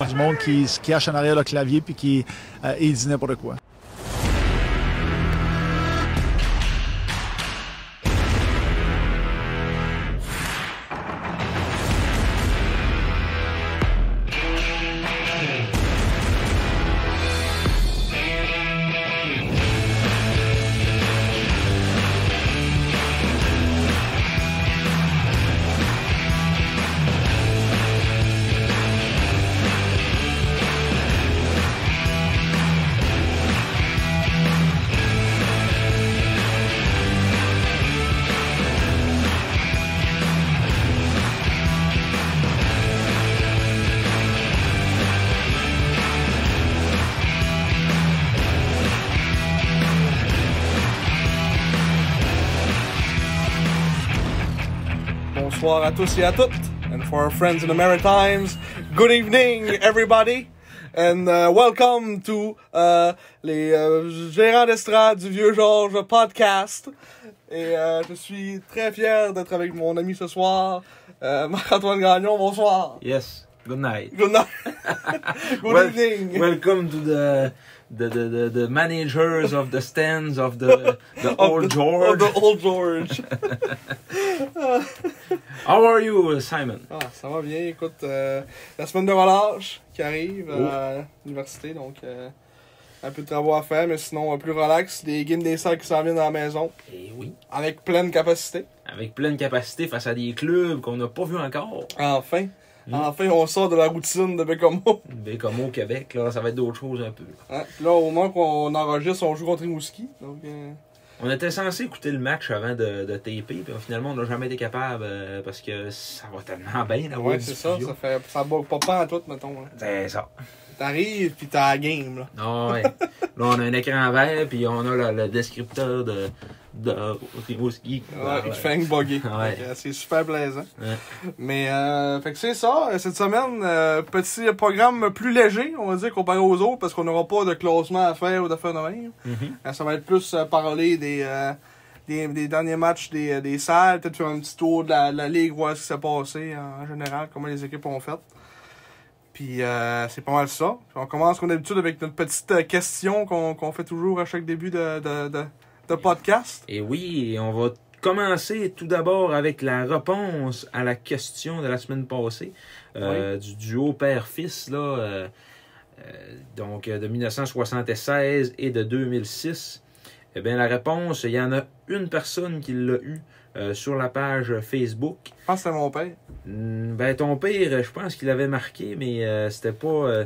Du monde qui se cache en arrière le clavier puis qui dit n'importe quoi. Bonsoir à tous et à toutes, and for our friends in the Maritimes, good evening everybody, and welcome to les gérants d'estrade du Vieux Georges podcast. Et je suis très fier d'être avec mon ami ce soir, Marc-Antoine Gagnon. Bonsoir. Yes. Good night. Good night. Good evening. Welcome to the managers of the stands of the Old George. Of the Old George. How are you, Simon? Ah, ça va bien. Écoute, la semaine de relâche qui arrive à l'université, donc un peu de travaux à faire, mais sinon plus relax. Des games des salles qui s'en viennent à la maison. Eh oui. Avec pleine capacité. Avec pleine capacité face à des clubs qu'on n'a pas vus encore. Enfin. Enfin, on sort de la routine de Bécomo. Bécomo au Québec, là, ça va être d'autres choses un peu. Hein? Puis là, au moment qu'on enregistre, on joue contre Rimouski. Donc, On était censé écouter le match avant de taper, puis finalement, on n'a jamais été capable parce que ça va tellement bien la ouais, c'est ça. Ça bug pas à tout, mettons. Hein. C'est ça. T'arrives, pis t'as la game, là. Ah ouais. Là, on a un écran vert, puis on a le descripteur de Rimouski. Ouais, il te fait un buggy. Ouais. C'est super plaisant. Ouais. Mais, fait que c'est ça. Cette semaine, petit programme plus léger, on va dire, comparé aux autres, parce qu'on n'aura pas de classement à faire ou d'affaires de même. Ça va être plus parler des derniers matchs des salles, peut-être faire un petit tour de la ligue, voir ce qui s'est passé en général, comment les équipes ont fait. Puis c'est pas mal ça. Puis on commence comme d'habitude avec notre petite question qu'on fait toujours à chaque début de podcast. Et oui, on va commencer tout d'abord avec la réponse à la question de la semaine passée du duo père-fils là, donc de 1976 et de 2006. Eh bien, la réponse, il y en a une personne qui l'a eu sur la page Facebook. Je pense que c'était mon père. Ben, ton père, je pense qu'il avait marqué, mais c'était pas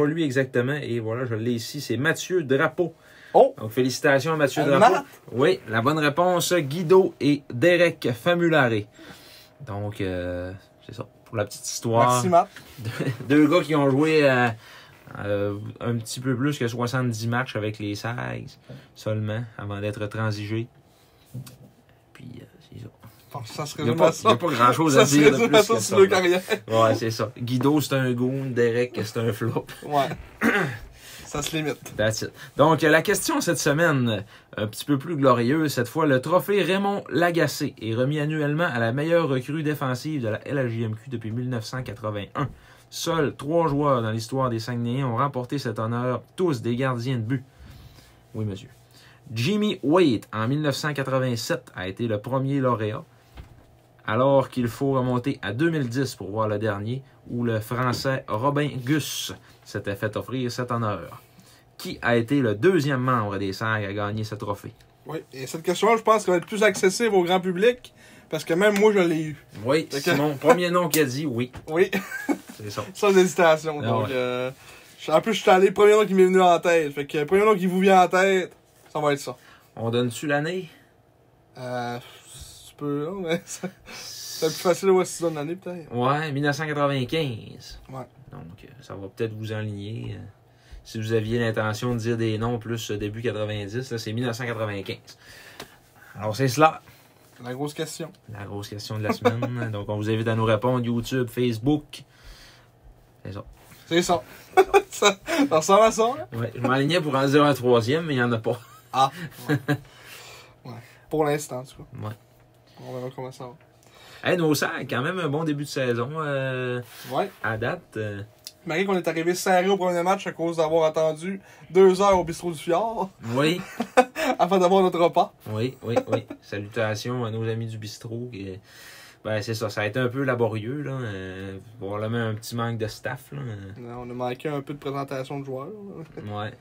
lui exactement. Et voilà, je l'ai ici, c'est Mathieu Drapeau. Oh! Donc, félicitations à Mathieu Drapeau. Matt? Oui, la bonne réponse, Guido et Derek Famulare. Donc, c'est ça, pour la petite histoire. Merci, Matt. Deux gars qui ont joué un petit peu plus que 70 matchs avec les Sags seulement, avant d'être transigés. Puis, c'est ça. Ça se Il n'y résume à ça. a pas grand-chose à dire de plus que ça. Sur le carrière. Ouais, c'est ça. Guido, c'est un goon. Derek, c'est un flop. Ouais. Ça se limite. That's it. Donc, la question cette semaine, un petit peu plus glorieuse, cette fois, le trophée Raymond Lagacé est remis annuellement à la meilleure recrue défensive de la LHJMQ depuis 1981. Seuls 3 joueurs dans l'histoire des Saguenayens ont remporté cet honneur, tous des gardiens de but. Oui, monsieur. Jimmy Waite, en 1987, a été le premier lauréat, alors qu'il faut remonter à 2010 pour voir le dernier, où le Français Robin Gus s'était fait offrir cet honneur. Qui a été le deuxième membre des Sags à gagner ce trophée? Oui, et cette question-là, je pense qu'elle va être plus accessible au grand public, parce que même moi, je l'ai eu. Oui, c'est mon premier nom qui a dit oui. Oui. C'est ça. Sans hésitation. Ah Donc, ouais. En plus, je suis allé, le premier nom qui m'est venu en tête. Fait que le premier nom qui vous vient en tête, ça va être ça. On donne-tu l'année? Tu peux, là, mais c'est plus facile de voir si tu donnes l'année, peut-être. Ouais, 1995. Ouais. Donc, ça va peut-être vous enligner. Si vous aviez l'intention de dire des noms plus début 90, là, c'est 1995. Alors, c'est cela. La grosse question. La grosse question de la semaine. Donc, on vous invite à nous répondre. YouTube, Facebook. C'est ça. C'est ça. Ça ressemble à ça, là? Ouais, je m'alignais pour en dire un troisième, mais il n'y en a pas. Ah. Ouais. Ouais. Pour l'instant, en tout cas. Ouais. On verra comment ça va. Hey, nos Sags, quand même un bon début de saison Ouais. à date. Malgré qu'on est arrivé serré au premier match à cause d'avoir attendu 2 heures au bistrot du Fjord Oui, afin d'avoir notre repas. oui. Salutations à nos amis du bistrot. Ben, c'est ça. Ça a été un peu laborieux, là. Probablement un petit manque de staff, là. On a manqué un peu de présentation de joueurs. Ouais.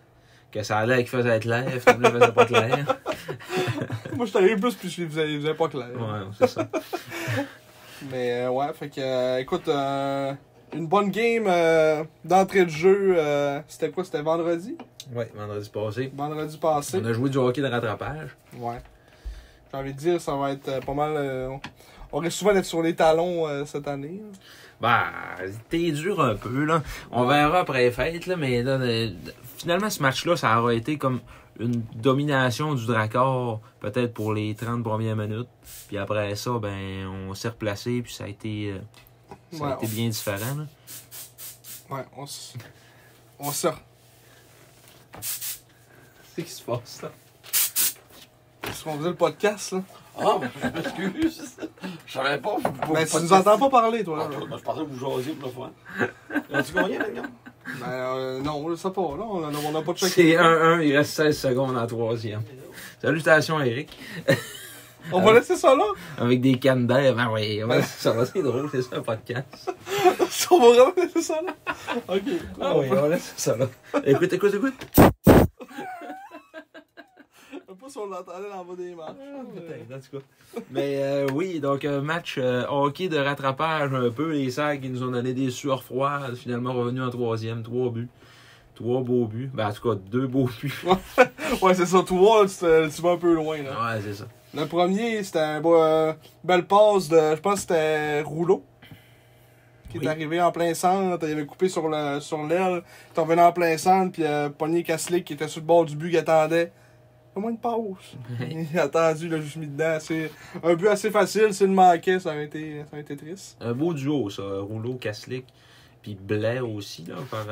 Que ça allait qu'il faisait clair, finalement, il faisait pas clair. Moi, je suis arrivé plus, puis je faisais pas clair. Ouais, c'est ça. Mais ouais, fait que, écoute, une bonne game d'entrée de jeu. C'était quoi? C'était vendredi? Ouais, vendredi passé. Vendredi passé. On a joué du hockey de rattrapage. Ouais. J'ai envie de dire, ça va être pas mal... on risque souvent d'être sur les talons cette année. Bah, t'es dur un peu, là. On verra après les fêtes, là, mais là, finalement, ce match-là, ça aura été comme une domination du Dracor, peut-être pour les 30 premières minutes. Puis après ça, ben, on s'est replacé, puis ça a été bien différent, là. Ouais, on sort. Qu'est-ce qui se passe, là? Est-ce qu'on faisait le podcast, là? Ah, je m'excuse. Je savais pas. Ben, tu nous entends pas parler, toi, là. Je pensais que vous jasiez pour le fun. As-tu gagné, la gamme? Ben, non, on le sait pas, là. On n'a pas de C'est 1-1, il reste 16 secondes en troisième. Salutations, Eric. On va laisser ça là? Avec des cannes d'air. Ben oui, ça va, c'est drôle, c'est ça, un podcast. On va vraiment laisser ça là? Ok. Ah oui, on va laisser ça là. Écoute. Pas si on l'entendait dans le bas des marches. Peut-être, en tout cas. Mais oui, donc match hockey de rattrapage un peu. Les Sags qui nous ont donné des sueurs froides. Finalement revenus en troisième. 3 buts. 3 beaux buts. Ben en tout cas, 2 beaux buts. Ouais, c'est ça. Toi, tu vas un peu loin. Là. Ouais, c'est ça. Le premier, c'était un belle passe de... Je pense que c'était Rouleau. Qui est arrivé en plein centre. Il avait coupé sur l'aile. Il est revenu en plein centre. Puis pogné Kaslik qui était sur le bord du but qui attendait. Moins de pause. Il a attendu, il a juste mis dedans. C'est un but assez facile. S'il le manquait, ça aurait été triste. Un beau duo, ça. Rouleau, Kaslik. Puis Blais aussi, là, par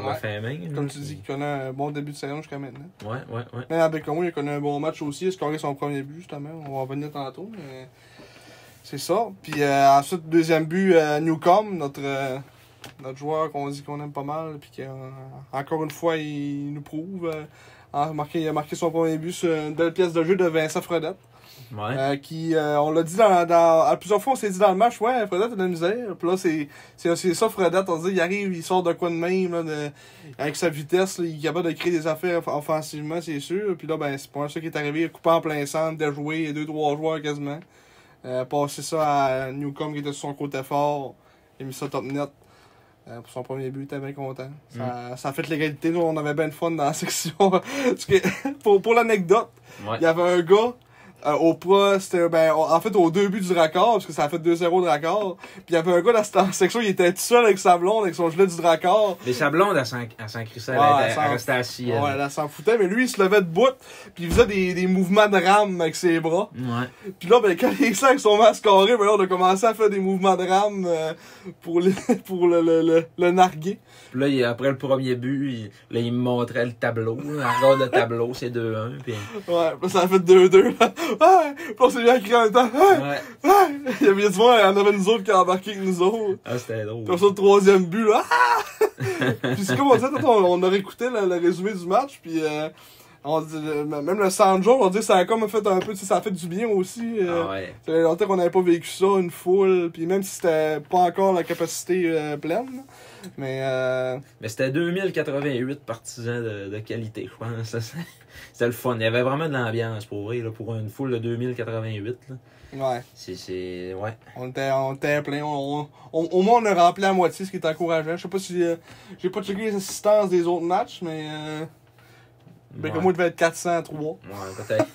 la fin main. Comme tu dis, il connaît un bon début de saison jusqu'à maintenant. Ouais. Mais avec moi, il connaît un bon match aussi. Il a scoré son premier but, justement. On va en revenir tantôt. Mais c'est ça. Puis ensuite, deuxième but, Newcombe, notre joueur qu'on dit qu'on aime pas mal. Puis encore une fois, il nous prouve. Il a marqué son premier but sur une belle pièce de jeu de Vincent Fredette. Ouais. On l'a dit à plusieurs fois, on s'est dit dans le match, ouais, Fredette a de la misère. Puis là, c'est ça, Fredette, on dit, il arrive, il sort de quoi de même, là, avec sa vitesse, là, il est capable de créer des affaires offensivement, c'est sûr. Puis là, ben, c'est pas ça qui est arrivé, il a coupé en plein centre, déjoué, 2-3 joueurs quasiment. Passé ça à Newcombe qui était sur son côté fort, il a mis ça top net. Pour son premier but, il était bien content. Ça a fait l'égalité. Nous, on avait bien de fun dans la section. Parce que, pour l'anecdote, il y avait un gars au poste, en fait, au 2 buts du raccord, parce que ça a fait 2-0 de raccord. Puis il y avait un gars dans la section, il était tout seul avec sa blonde, avec son gilet du raccord. Mais sa blonde, elle s'en crissait, elle restait assise. Ouais, elle s'en foutait, mais lui, il se levait debout, puis il faisait des mouvements de rame avec ses bras. Ouais. Puis là, ben, quand les Sags sont masques carrés, ben là, on a commencé à faire des mouvements de rame pour le narguer. Puis là, après le premier but, il me montrait le tableau. Regarde le tableau, c'est 2-1. Puis... Ouais, puis ça a fait 2-2. Ouais, puis on s'est bien crié en même temps. Ouais. Il y avait du monde, il y en avait nous autres qui ont embarqué avec nous autres. Ah, c'était drôle. Puis ça, le troisième but, là. Puis c'est comme on disait, on a réécouté le résumé du match, puis on dit, même le 100 jours, on dit ça a comme fait un peu, ça a fait du bien aussi. Ouais. Ça fait longtemps qu'on n'avait pas vécu ça, une foule, puis même si c'était pas encore la capacité pleine. Mais c'était 2088 partisans de qualité, je pense. C'était le fun. Il y avait vraiment de l'ambiance pour vrai, là, pour une foule de 2088. Là. Ouais. Ouais. On était plein. Au moins, on a rempli à moitié, ce qui est encourageant. Je sais pas si... j'ai pas checké les assistances des autres matchs, mais... comme moi, il devait être 403. Ouais, peut-être.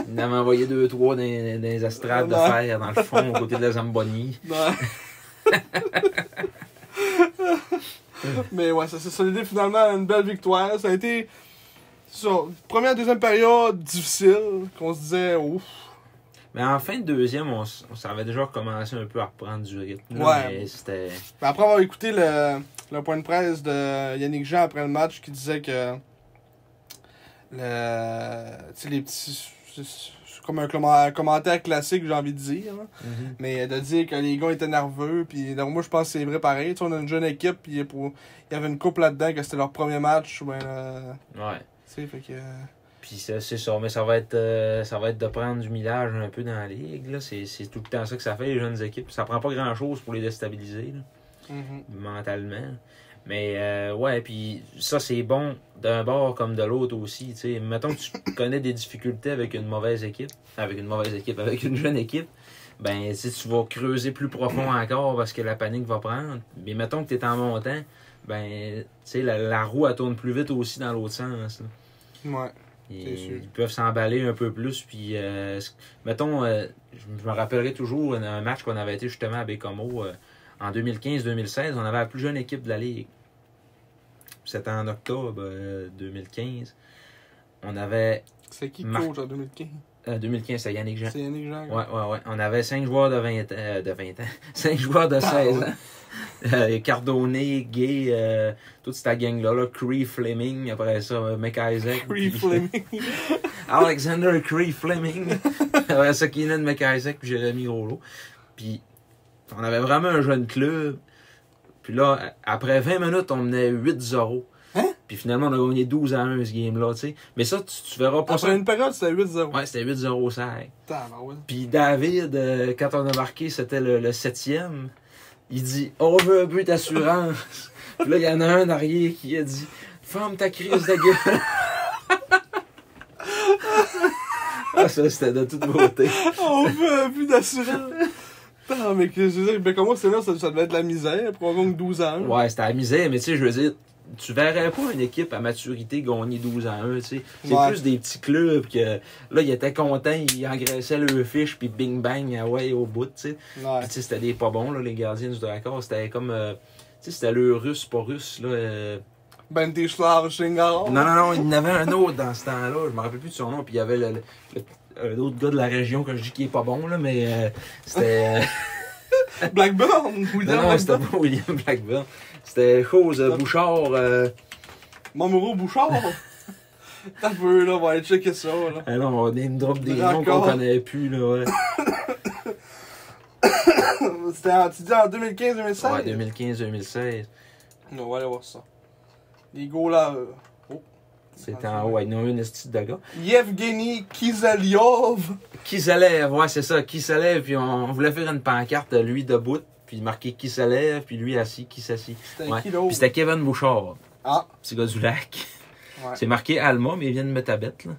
Il avait envoyé 2-3 dans les estrades de fer, dans le fond, aux côtés de la Zamboni. Ouais. Mais ouais, ça s'est solidé finalement une belle victoire. Ça a été... première, deuxième période difficile, qu'on se disait ouf. Mais en fin de deuxième, ça avait déjà commencé un peu à reprendre du rythme. Ouais. Mais c'était... Après avoir écouté le point de presse de Yannick Jean après le match qui disait que les petits... comme un commentaire classique, j'ai envie de dire. Là. Mais de dire que les gars étaient nerveux, puis moi, je pense que c'est vrai pareil. Tu sais, on a une jeune équipe, puis il y avait une couple là-dedans que c'était leur premier match. Ben, Ouais. tu sais, fait que... Puis c'est ça, mais ça va être de prendre du millage un peu dans la ligue. Là. C'est tout le temps ça que ça fait, les jeunes équipes. Ça prend pas grand-chose pour les déstabiliser là, mentalement. Mais ouais, puis ça, c'est bon d'un bord comme de l'autre aussi. T'sais. Mettons que tu connais des difficultés avec une mauvaise équipe, avec une jeune équipe, ben tu vas creuser plus profond encore parce que la panique va prendre. Mais mettons que tu es en montant, ben la roue, elle tourne plus vite aussi dans l'autre sens. Là. Ouais. Ils peuvent s'emballer un peu plus. Puis, mettons, je me rappellerai toujours un match qu'on avait été justement à Bécomo en 2015-2016. On avait la plus jeune équipe de la Ligue. C'était en octobre 2015. On avait. C'est qui coach en 2015? 2015, c'est Yannick Jean. C'est Yannick Jean. Ouais. On avait 5 joueurs de 20 ans. 5 joueurs de 16 ans. Cardonné, Gay, toute cette gang-là. Là. Cree Fleming, après ça, McIsaac. Cree Fleming. Alexander Cree Fleming. Après ça, Keenan McIsaac puis Jérémy Rollo. Puis, on avait vraiment un jeune club. Puis là, après 20 minutes, on menait 8-0. Hein? Puis finalement, on a gagné 12-1 ce game-là, tu sais. Mais ça, tu verras pas Après ça. une période, c'était 8-0. Ouais, c'était 8-0 ça. Ouais. Puis David, quand on a marqué, c'était le 7e. Il dit « On veut un but d'assurance. » Puis là, il y en a un arrière qui a dit « Ferme ta crise de gueule. » Ah, ça, c'était de toute beauté. On veut un but d'assurance. Putain, mais que je veux dire, comment c'est là, ça devait être de la misère pour gagner 12-1. Ouais, c'était la misère, mais tu sais, je veux dire, tu verrais pas une équipe à maturité gagner 12-1, tu sais. C'est plus des petits clubs que, là, ils étaient contents, ils engraissaient leur fiche, puis bing bang, ouais, au bout, tu sais. Ouais. Puis tu sais, c'était des pas bons, là, les gardiens du Drakkar. C'était comme, tu sais, c'était le russe, pas russe, là. Bendislav Shingar. Non, il y en avait un autre dans ce temps-là, je me rappelle plus de son nom, puis il y avait l'autre gars de la région que je dis qui est pas bon, là, mais c'était... Blackburn. Non, c'était pas William Blackburn. C'était chose Bouchard. Mamoru Bouchard. T'as peu, là, on va aller checker ça, là. Ah non, on va name drop des noms qu'on connaît plus, là, ouais. Tu dis en 2015-2016? Ouais, 2015-2016. On va aller voir ça. Les goalers. Oh. C'était en haut, ils ont eu une estime de gars. Yevgeny Kizaliov. Kiselev, ouais, c'est ça, Kiselev, puis on voulait faire une pancarte, lui debout, puis marquer Kiselev, puis lui assis, qui s'assit. C'était Ouais. qui l'autre? Puis c'était Kevin Bouchard, Ah. petit gars du lac. Ouais. C'est marqué Alma, mais il vient de mettre à bête, là.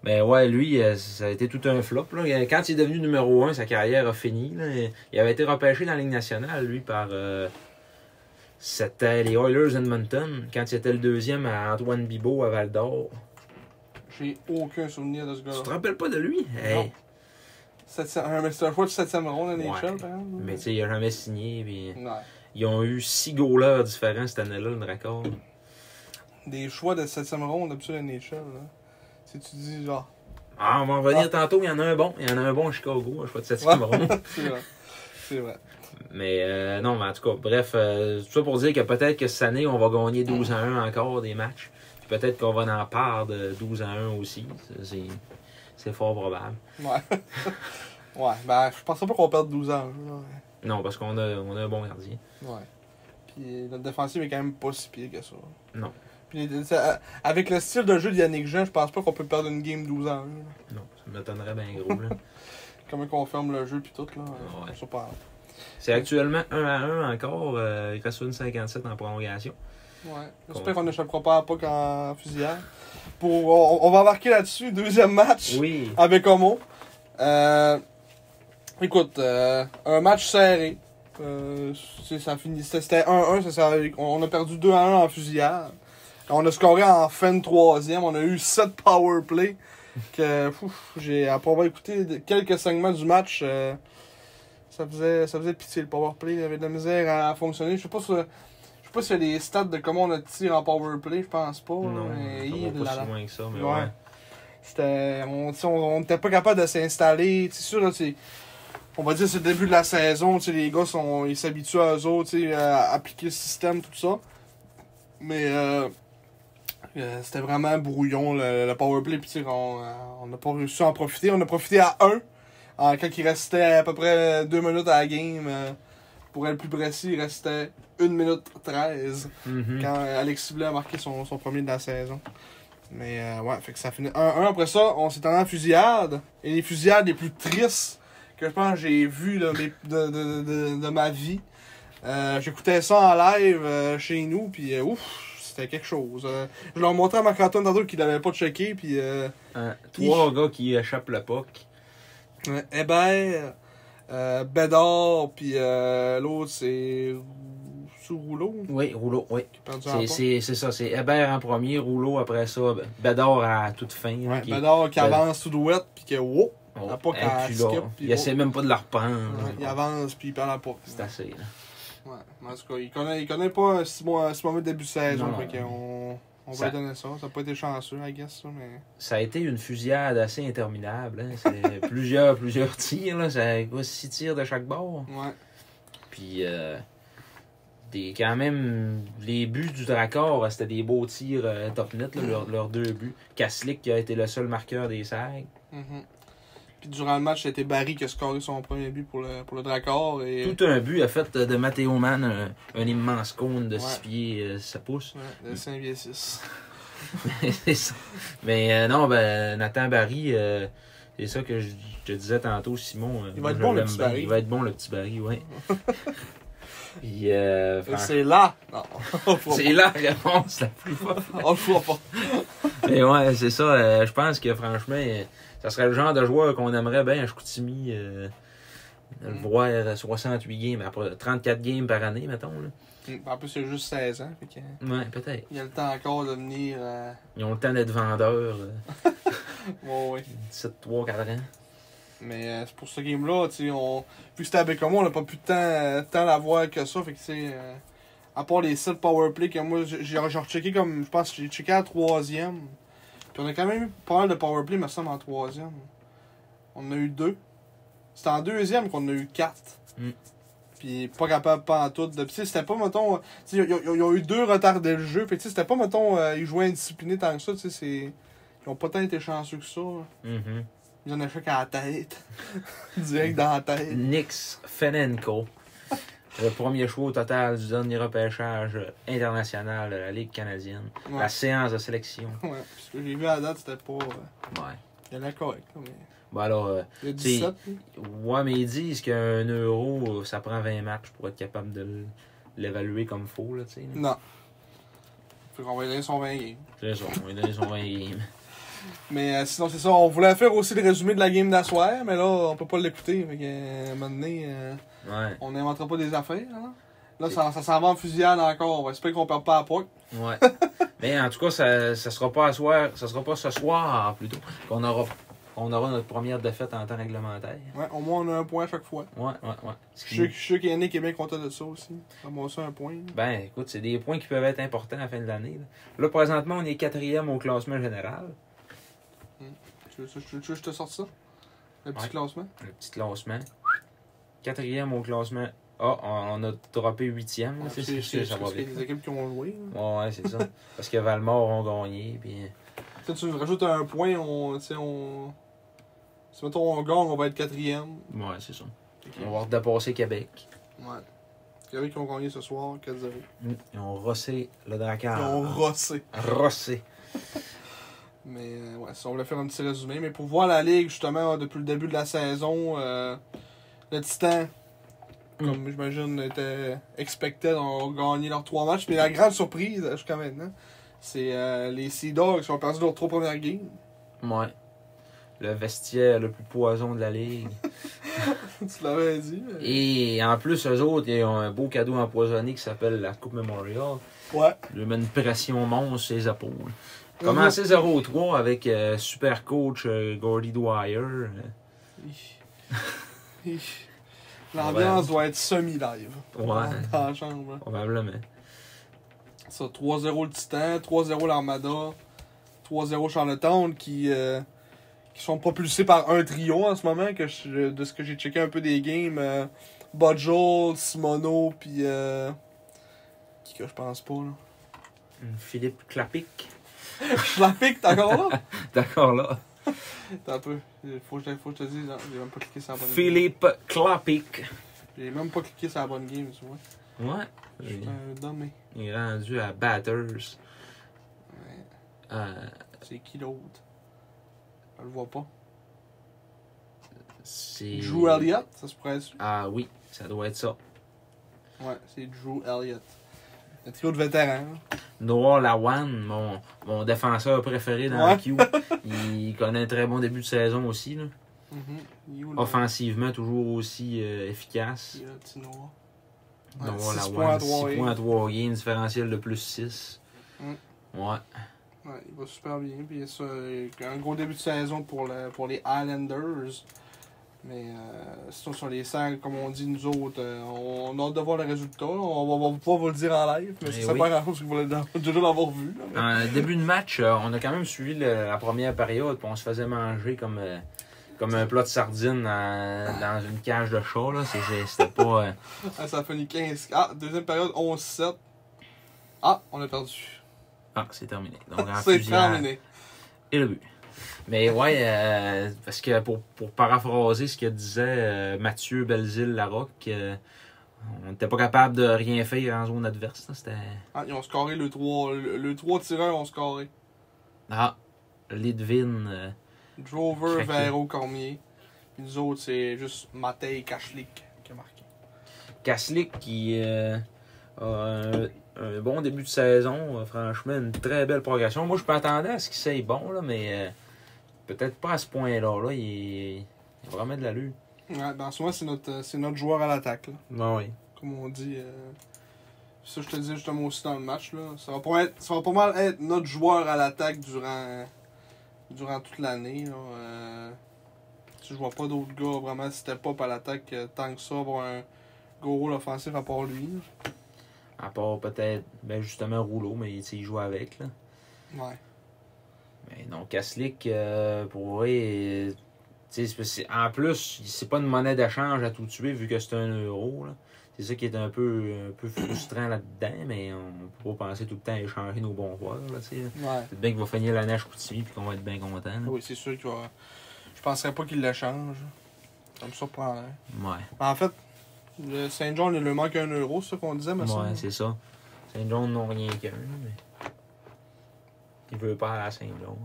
Ben ouais, lui, ça a été tout un flop, là. Quand il est devenu numéro 1, sa carrière a fini, là. Il avait été repêché dans la Ligue nationale, lui, par... c'était les Oilers Edmonton, quand il était le deuxième à Antoine Bibeau à Val-d'Or. J'ai aucun souvenir de ce gars-là. Tu te rappelles pas de lui? Non. Hey. C'est un choix de 7e ronde à NHL, Ouais. par exemple. Mais tu sais, il a jamais signé. Puis Ouais. ils ont eu 6 goalers différents cette année-là, le Drakkar. Des choix de 7e ronde d'habitude à NHL, là. Si tu dis genre. Ah, on va en revenir tantôt, il y en a un bon. Il y en a un bon à Chicago, un choix de 7e ronde. C'est vrai. C'est vrai. Mais non, mais en tout cas, bref, tout ça pour dire que peut-être que cette année, on va gagner 12-1 encore des matchs. Puis peut-être qu'on va en part de 12-1 aussi. C'est fort probable. Ouais. Ouais, ben, je pensais pas qu'on perde 12 ans. Là. Non, parce qu'on a un bon gardien. Ouais. Puis notre défensive est quand même pas si pire que ça. Non. Puis avec le style de jeu de Yannick Jean, je pense pas qu'on peut perdre une game 12 ans. Là. Non, ça m'étonnerait bien gros, là. Comment qu'on ferme le jeu puis tout, là. Ouais. C'est pas grave. C'est actuellement 1-1 encore. Il reste une 57 en prolongation. Ouais. J'espère qu'on n'échappera pas à pas qu'en fusillade. On va embarquer là-dessus. Deuxième match Oui. avec Homo. Écoute, un match serré. Ça finit. C'était 1-1. On a perdu 2-1 en fusillade. On a scoré en fin de troisième. On a eu 7 power play. Après avoir écouté quelques segments du match, ça faisait pitié le power play. Il y avait de la misère à fonctionner. Je sais pas s'il y a des stats de comment on a tiré en power play. Je pense pas. Non, mais ça va pas si loin que ça, mais Ouais. ouais. On n'était pas capable de s'installer. C'est sûr, là, on va dire que c'est le début de la saison. Les gars ils s'habituent à eux autres, à appliquer le système, tout ça. Mais C'était vraiment brouillon le powerplay. Puis on n'a pas réussi à en profiter. On a profité à 1. Quand il restait à peu près 2 minutes à la game. Pour être plus précis, il restait 1 minute 13. Quand Alexis Blais a marqué son premier de la saison. Mais ouais, fait que ça finit 1-1. Après ça, on s'est allé en fusillade. Et les fusillades les plus tristes que je pense que j'ai vues de ma vie. J'écoutais ça en live chez nous, puis ouf, c'était quelque chose. Je leur montrais à Marc-Antoine tantôt qu'il n'avait pas checké, puis... 3 gars qui échappent le puck. Hébert, Bédard, puis l'autre c'est... Sous Rouleau? Oui, Rouleau, oui. C'est ça, c'est Hébert en premier, Rouleau après ça, Bédard à toute fin. Ouais, Bédard qui avance tout douette, puis que wow! Oh, pas qu'à skip, il essaie même pas de la reprendre. Ouais, il avance, puis il perd la puck. C'est assez, là. Ouais, en tout cas, il connaît pas si mauvais début de saison, Non, fait qu'on va lui donner ça. Ça n'a pas été chanceux, I guess, ça, mais... Ça a été une fusillade assez interminable, hein. C'est plusieurs tirs, là. Ça quoi, 6 tirs de chaque bord. Ouais. Puis, quand même, les buts du Dracor, c'était des beaux tirs top net, là, leurs 2 buts. Kaslik qui a été le seul marqueur des Sags. Puis durant le match, c'était Barry qui a scoré son premier but pour le Dracor. Et... Tout un but a fait de Matteo Mann un immense cône de 6 pieds 7 pouces. Ouais, de 5 pieds 6. C'est ça. Mais non, Nathan Barry, c'est ça que je te disais tantôt, Simon. Il va être bon, le petit Barry. Il va être bon, le petit Barry, oui. Puis, c'est là! Non, c'est la réponse la plus forte. On le fera pas. Mais ouais, c'est ça. Je pense que franchement, ça serait le genre de joueur qu'on aimerait bien à Chicoutimi le voir 68 games, après 34 games par année, mettons. Là. En plus, il a juste 16 ans. Fait que, ouais, peut-être. Il a le temps encore de venir. Ils ont le temps d'être vendeurs. Ouais. 17, 3, 4 ans. Mais c'est pour ce game-là, tu sais, vu que c'était avec moi, on n'a pas pu tant la voir que ça. Fait que, tu sais, à part les 7 powerplay que moi, j'ai rechecké comme, je pense que j'ai checké à la 3e. Puis on a quand même eu pas mal de powerplay, me semble, en 3e. On en a eu 2. C'était en 2e qu'on en a eu 4. Puis pas capable, pas en tout. Puis c'était pas, mettons, ils ont eu 2 retardés le jeu. Puis tu sais, c'était pas, mettons, ils jouaient indisciplinés tant que ça, tu sais, ils ont pas tant été chanceux que ça. Ils en ont fait qu'à la tête. Direct dans la tête. Nix Fenenko. Le premier choix au total du dernier repêchage international de la Ligue canadienne. Ouais. La séance de sélection. Ouais, ce que j'ai vu à la date, c'était pas... ouais. Il y en a correct, mais... Bon alors... il y a 17. Ouais, mais ils disent qu'un euro, ça prend 20 matchs pour être capable de l'évaluer comme il faut, là, tu sais. Non. Fait qu'on va lui donner son 20 games. C'est ça, on va lui donner son 20 games. Mais sinon, c'est ça. On voulait faire aussi le résumé de la game d'asseoir, mais là, on peut pas l'écouter. Fait qu'à un moment donné, ouais. on n'inventera pas des affaires. Là, ça s'en va en fusillade encore. On va espérer qu'on perd pas à poids. Ouais. Mais en tout cas, ça sera pas à soir, ça sera pas ce soir, plutôt, qu'on aura notre première défaite en temps réglementaire. Ouais, au moins on a un point à chaque fois. Ouais. Je suis sûr qu'il y en a qui est bien content de ça aussi. Ramasser un point. Ben, écoute, c'est des points qui peuvent être importants à la fin de l'année. Là, présentement, on est 4e au classement général. Tu veux que je te sorte ça? Le petit classement? Le petit classement. 4e au classement. Ah, on a droppé 8e. C'est ça va qu'il y a vite. des équipes qui ont joué. Ouais, c'est ça. Parce que Valmore ont gagné. Puis... Tu nous rajoutes un point, si mettons on gagne, on va être 4e. Ouais, c'est ça. Okay. On va dépasser Québec. Ouais. Québec qui ont gagné ce soir, 4-0. Ils ont rossé le Drakkar. Ils ont rossé. Rossé. Mais ouais, si on voulait faire un petit résumé. Mais pour voir la Ligue, justement, depuis le début de la saison, le Titan, comme j'imagine, était expected, ont gagné leurs 3 matchs. Mais la grande surprise, jusqu'à maintenant, c'est les Sea Dogs qui ont perdu leurs 3 premières games. Ouais. Le vestiaire le plus poison de la Ligue. Tu l'avais dit. Mais... Et en plus, eux autres, ils ont un beau cadeau empoisonné qui s'appelle la Coupe Memorial. Ouais. Ils met une pression monstre sur les épaules. Commencé 0-3 avec super coach Gordy Dwyer. L'ambiance doit être semi-live. Ouais. Dans la chambre. Probablement. Ça, 3-0 le Titan, 3-0 l'Armada, 3-0 Charlottetown qui sont propulsés par un trio en ce moment, de ce que j'ai checké un peu des games. Budgel, Simono, puis... qui que je pense pas, là. Philippe Clapic. Klapik, t'es encore là? D'accord là. Attends un peu. Faut que je te dise, j'ai même pas cliqué sur la bonne game. Philippe Klapik. J'ai même pas cliqué sur la bonne game, tu vois. Ouais. Je suis un dommé. Il est rendu à Batters. Ouais. C'est qui l'autre? Je le vois pas. C'est... Drew Elliott, ça se pourrait être? Ah oui, ça doit être ça. Ouais, c'est Drew Elliott. Un trio de vétérans. Noah Lawan, mon défenseur préféré dans Ouais. le Q. Il connaît un très bon début de saison aussi. Là. Offensivement, toujours aussi efficace. Il y a un petit Noah. Noah 6 Lawan, points à 6 3 points à 3 gains, différentiel de plus 6. Mm. Ouais. Ouais, il va super bien. Puis ça, un gros début de saison pour les Islanders. Mais sinon, sur les 5, comme on dit, nous autres, on a hâte de voir le résultat. On va pouvoir vous le dire en live. Mais Eh ça oui. pas grand-chose que vous voulez déjà l'avoir vu. Là, mais... Début de match, on a quand même suivi la première période, puis on se faisait manger comme un plat de sardines dans une cage de chat. Là. C'était pas... Ça a fini 15. Ah, deuxième période, 11-7. Ah, on a perdu. Ah, c'est terminé. Donc, en C'est fusillade. terminé. Et le but. Mais ouais, parce que pour paraphraser ce que disait Mathieu Belzile-Larocque, on n'était pas capable de rien faire en zone adverse. Là. C'était... Ah, ils ont scoré le 3. Le 3 tireurs ont scoré. Ah, Lidvin. Drover, Craqué. Vero, Cormier. Puis nous autres, c'est juste Matej Kachlik qui a marqué. Kaslik qui a un bon début de saison. Franchement, une très belle progression. Moi, je m'attendais à ce qu'il soit bon, là, mais peut-être pas à ce point-là. Là. Il a vraiment de l'allure. Ouais, ben en ce moment, c'est notre joueur à l'attaque. Là. Ben oui. Comme on dit. Ça, je te dis justement aussi dans le match. Là. Ça va pas mal être notre joueur à l'attaque durant toute l'année. Là. Je vois pas d'autres gars vraiment step up à l'attaque tant que ça, avoir un gros rôle offensif à part lui. Là. À part peut-être, ben justement, Rouleau, mais il joue avec. Là. Ouais. Mais non, Kaslik, pour vrai, en plus, c'est pas une monnaie d'échange à tout tuer vu que c'est 1 euro. Là. C'est ça qui est un peu frustrant là-dedans, mais on peut pas penser tout le temps à échanger nos bons joueurs. Là, t'sais. Ouais. C'est bien qu'il va finir l'année à Chicoutimi et qu'on va être bien content. Là. Oui, c'est sûr qu'il va. Je penserais pas qu'il le change. Ça me surprendrait. Ouais. En fait, le Saint John, il lui manque 1 euro, c'est ça qu'on disait, mais Ouais, c'est ça. Saint-John n'ont rien qu'un, mais. Il veut pas aller à Saint-John.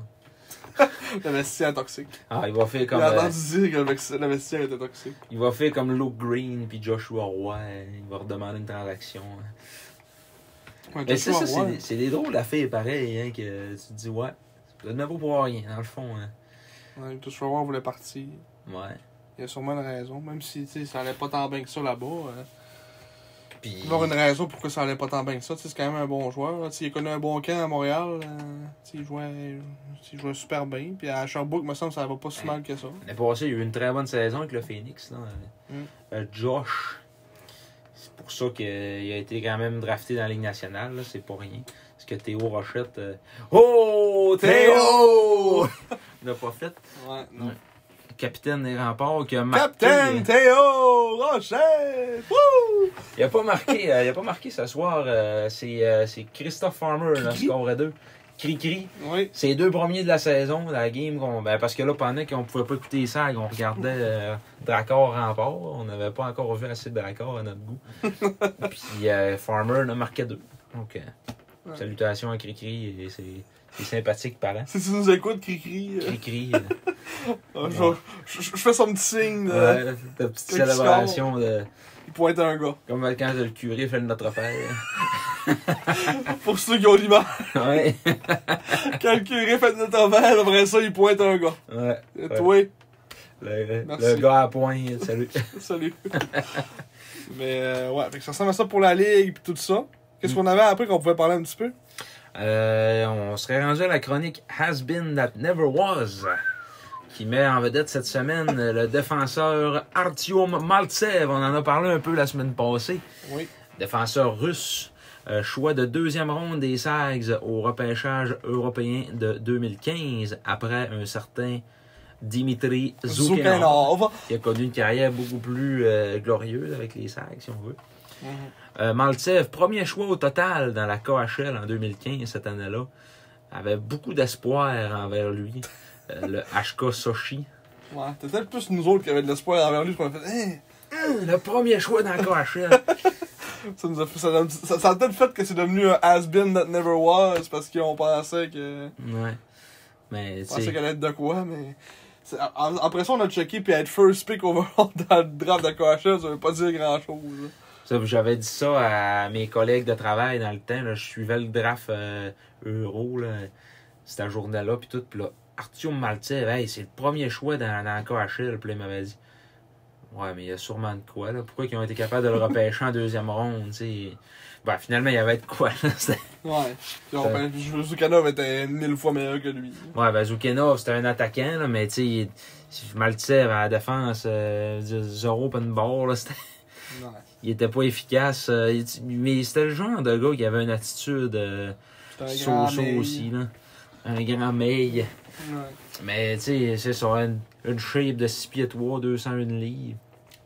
Le vestiaire est toxique. Ah, il va faire comme. Il a entendu dire que le vestiaire était toxique. Il va faire comme Luke Green puis Joshua Roy. Il va redemander une transaction. Ouais, Mais c'est Joshua ça, Roy. c'est des drôles d'affaires pareil, hein, que tu te dis, ouais, ça ne vaut pour rien, dans le fond. Hein. Ouais, Joshua Roy voulait partir. Ouais. Il y a sûrement une raison, même si ça allait pas tant bien que ça là-bas. Puis. Il va y avoir une raison pourquoi ça allait pas tant bien que ça. C'est quand même un bon joueur. Là. Il a connu un bon camp à Montréal. Il jouait super bien. Puis à Sherbrooke, me semble que ça va pas si mal que ça. L'année passée, il y a eu une très bonne saison avec le Phoenix. Là. Josh, c'est pour ça qu'il a été quand même drafté dans la Ligue nationale. Là. C'est pas rien. Parce que Théo Rochette. Oh, Théo! Il l'a pas fait. Ouais, non. Capitaine des remparts qui a marqué. Capitaine Théo Rochette! Wouh! Il a pas marqué ce soir. C'est Christophe Farmer, là, score 2. Cri-cri. Oui. C'est les 2 premiers de la saison, la game. Parce que là, pendant qu'on pouvait pas écouter les sags, on regardait Dracor Rempart. On n'avait pas encore vu assez de Dracor à notre goût. Puis Farmer en a marqué 2. Donc, salutations à Cri-Cri. Et c'est sympathique, parent. Si tu nous écoutes, Cri-Cri. Cri-Cri. Je fais son petit signe. Ouais, ta petite Petit célébration de. Il pointe un gars. Comme quand le curé fait le Notre Père. Pour ceux qui ont l'image. Ouais. Quand le curé fait notre verre, après ça, il pointe un gars. Ouais. Et toi, Le gars à point, salut. salut. Mais ouais, fait que ça ressemble à ça pour la ligue et tout ça. Qu'est-ce qu'on avait appris qu'on pouvait parler un petit peu? On serait rendu à la chronique Has Been That Never Was, qui met en vedette cette semaine le défenseur Artyom Maltsev. On en a parlé un peu la semaine passée. Oui. Défenseur russe, choix de 2e ronde des Sags au repêchage européen de 2015, après un certain Dimitri Zoukhanov, qui a connu une carrière beaucoup plus glorieuse avec les Sags, si on veut. Maltsev, premier choix au total dans la KHL en 2015, cette année-là. avait beaucoup d'espoir envers lui. Le HK Sochi. Ouais, c'était peut-être plus nous autres qui avaient de l'espoir envers lui, qu'on a fait, hey! Le premier choix dans le KHL. Ça a peut-être fait que c'est devenu un has-been that never was, parce qu'on pensait que. Ouais. Mais, On pensait qu'elle allait être de quoi, mais. Après ça, on a checké, puis être first pick overall dans le draft de KHL, ça veut pas dire grand-chose. Ça, j'avais dit ça à mes collègues de travail dans le temps. Là, je suivais le draft Euro, là, cette journée-là, puis tout. Puis là, Artyom Maltsev, hey, c'est le premier choix dans le KHL. Puis là, il m'avait dit, ouais, mais il y a sûrement de quoi, là. Pourquoi ils ont été capables de le repêcher en deuxième ronde, tu sais. Ben, finalement, il y avait de quoi, là. Ouais. Puis Zoukanov était 1000 fois meilleur que lui. Ouais, ben, Zoukanov, c'était un attaquant, là, mais tu sais, Maltsev à la défense, zéro open ball, là, c'était. Ouais. Il était pas efficace, mais c'était le genre de gars qui avait une attitude so-so aussi, là. Un grand mail. Ouais. Mais, tu sais, c'est ça, une shape de 6 pieds 3, 201 livres.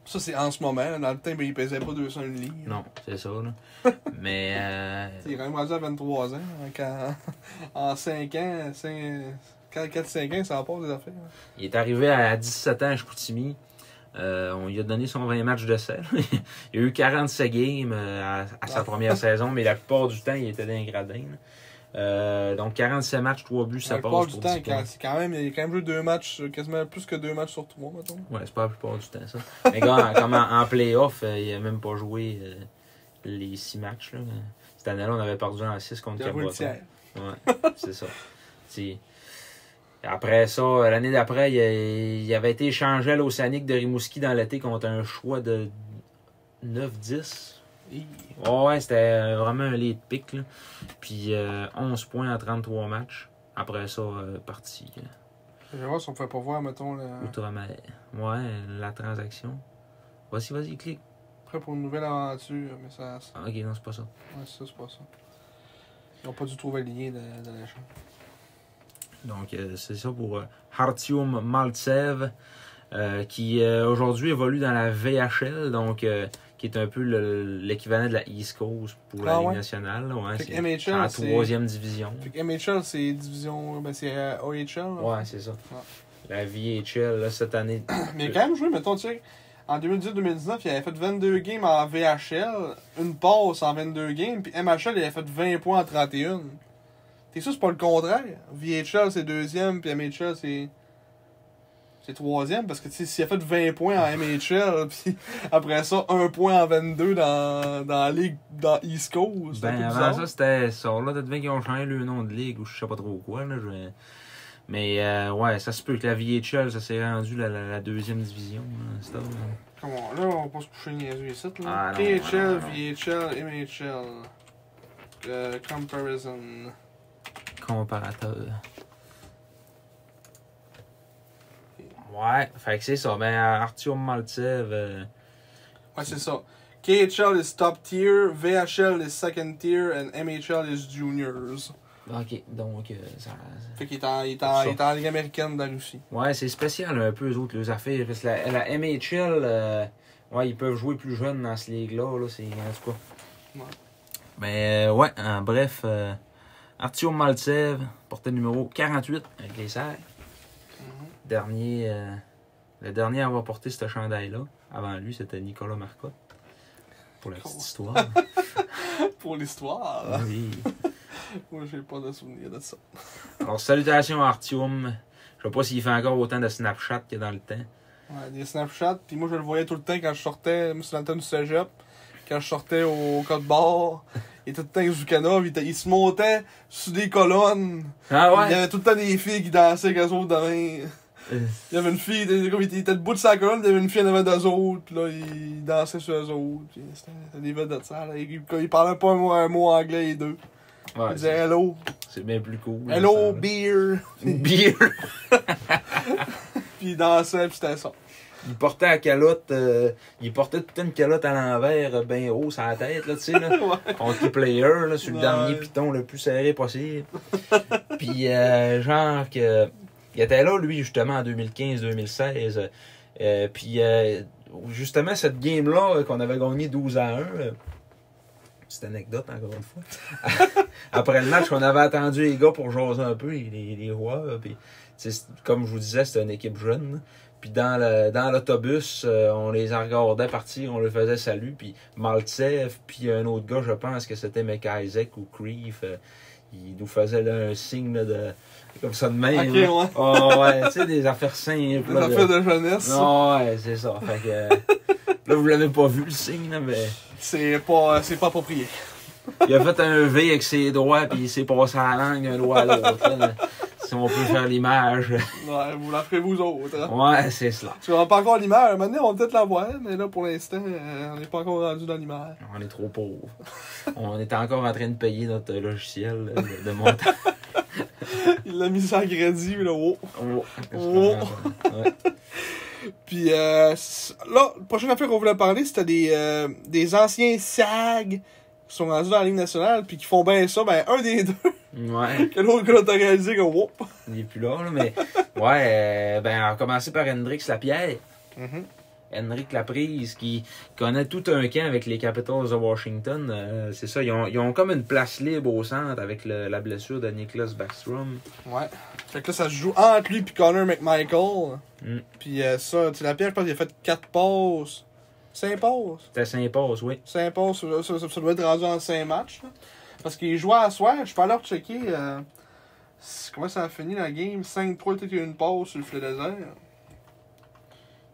Ça, c'est en ce moment. Dans le temps, il pesait pas 201 livres. Non, c'est ça, là. Mais, Il est quand même rendu à 23 ans. En 5 ans, 4-5 ans, ça passe des affaires. il est arrivé à 17 ans à Chicoutimi. On lui a donné son 20 matchs de sel. Il a eu 47 games à sa première saison, mais la plupart du temps, il était dans les gradins. Donc 47 matchs, 3 buts, ça passe pour 10 points. Il a quand même joué 2 matchs, quasiment plus que 2 matchs sur 3, mettons. Ouais, c'est pas la plupart du temps, ça. Mais gars, comme en play-off, il a même pas joué les 6 matchs. Là. Cette année-là, on avait perdu en 6 contre Cap-Breton. Ouais, c'est ça. T'sais, après ça, l'année d'après, il avait été échangé à l'Océanique de Rimouski dans l'été contre un choix de 9-10. Ouais, c'était vraiment un lead pick. Là. Puis 11 points en 33 matchs. Après ça, parti. Je vais voir si on pouvait pas voir, mettons. Outre-mer. Ouais, la transaction. Vas-y, clique. Prêt pour une nouvelle aventure, mais ça. Ah, ok, non, c'est pas ça. Ouais, c'est pas ça. Ils n'ont pas du tout trouvé le lien de l'échange. Donc, c'est ça pour Artyom Maltsev, qui aujourd'hui évolue dans la VHL, donc qui est un peu l'équivalent de la East Coast pour la Ligue nationale. Là, ouais, c'est MHL, en 3e division. Fait que MHL, c'est division. Ben, c'est OHL. Là. Ouais, c'est ça. Ouais. La VHL, là, cette année. Mais il a quand même joué, mettons, tu sais. En 2018-2019, il avait fait 22 games en VHL, une passe en 22 games, puis MHL, il avait fait 20 points en 31. T'es sûr, c'est pas le contraire? VHL, c'est 2e, puis MHL, c'est 3e, parce que, tu sais, s'il a fait 20 points en MHL, puis après ça, 1 point en 22 dans la ligue, dans East Coast. Ben, avant ça, c'était ça. Là, peut-être qu'ils ont changé le nom de ligue, ou je sais pas trop quoi, là. Mais, ouais, ça se peut que la VHL, ça s'est rendu la 2e division, là, Comment, là, on va pas se coucher niaiseux ici, là. Ah, non, KHL, VHL, MHL. Comparison. Comparateur. Ouais, fait que c'est ça. Ben, Artyom Maltsev. Ouais, c'est ça. KHL is top tier, VHL is second tier, and MHL is juniors. Ok, donc ça. Fait qu'il est en Ligue américaine de la Russie. Ouais, c'est spécial un peu, eux autres, les affaires. Parce que la MHL, ouais, ils peuvent jouer plus jeunes dans cette ligue-là, là, c'est en tout cas. Ouais. Mais, ouais, en bref, Artyom Maltsev, portait numéro 48 avec les Serres. Le dernier à avoir porté ce chandail-là, avant lui, c'était Nicolas Marcotte. Pour la petite histoire. Pour l'histoire? Oui. Moi, j'ai pas de souvenir de ça. Alors, salutations à Artyom. Je sais pas s'il fait encore autant de Snapchat que dans le temps. Ouais, des Snapchats. Puis moi, je le voyais tout le temps quand je sortais. Moi, c'est dans le temps du cégep. Quand je sortais au code bar. Il était tout le temps avec Zoukanov. Il se montait sur des colonnes. Ah ouais? Il y avait tout le temps des filles qui dansaient avec eux autres demain. Il y avait une fille, il était debout de sa colonne, il y avait une fille en avant d'eux autres, puis là, il dansait sur eux autres. C'était des vedettes de ça. Là. Il parlait pas un mot anglais, les deux. Ouais, il disait hello. C'est bien plus cool. Hello, beer. Beer. Puis il dansait, puis c'était ça. Il portait la calotte, il portait toute une calotte à l'envers, bien haut sur la tête, là, tu sais, là. Ouais. Hockey-player, là, sur le dernier piton le plus serré possible. Puis, genre que... Il était là, lui, justement, en 2015-2016. Puis, justement, cette game-là, qu'on avait gagné 12-1, Petite anecdote, encore une fois. Après le match, on avait attendu les gars pour jaser un peu, les rois. Puis, comme je vous disais, c'était une équipe jeune. Là. Puis dans l'autobus, on les regardait partir, on leur faisait salut. Puis Maltsev, puis un autre gars, je pense que c'était McIsaac ou Creef, il nous faisait là, un signe là, de comme ça de même. Ok, ouais. Oh, ouais, tu sais, des affaires simples. Des là, affaires de jeunesse. Non, ouais, c'est ça. Fait que, là, vous l'avez pas vu le signe, là, mais. C'est pas approprié. Il a fait un V avec ses doigts, puis il s'est passé la langue d'un doigt à l'autre. Là. Si on peut faire l'image. Ouais, vous la ferez vous autres. Hein. Ouais, c'est cela. Parce qu'on n'a pas encore l'image. Maintenant, on va peut-être la voir, mais là, pour l'instant, on n'est pas encore rendu dans l'image. On est trop pauvres. On est encore en train de payer notre logiciel de montage. Il l'a mis sans crédit, là, oh. Oh. Ouais. Puis là, la prochaine affaire qu'on voulait parler, c'était des anciens SAG qui sont rendus dans la Ligue nationale, puis qui font bien ça. Ben, un des deux, Ouais. que l'autre gars t'a réalisé que, whoop. Il est plus là, mais. Ouais, ben, on va commencer par Hendrix Lapierre. Henrik Laprise, qui connaît tout un camp avec les Capitals de Washington. C'est ça, ils ont comme une place libre au centre avec la blessure de Nicklas Backstrom. Ouais. Fait que là, ça se joue entre lui et Connor McMichael. Puis ça, tu sais, Lapierre, je pense qu'il a fait 4 passes. 5 passes. C'était 5 passes, oui. 5 passes, ça doit être rendu en 5 matchs. Là. Parce qu'il jouait à soir, je suis pas allé checker comment ça a fini la game. 5-3, peut-être qu'il y a une passe sur le filet désert.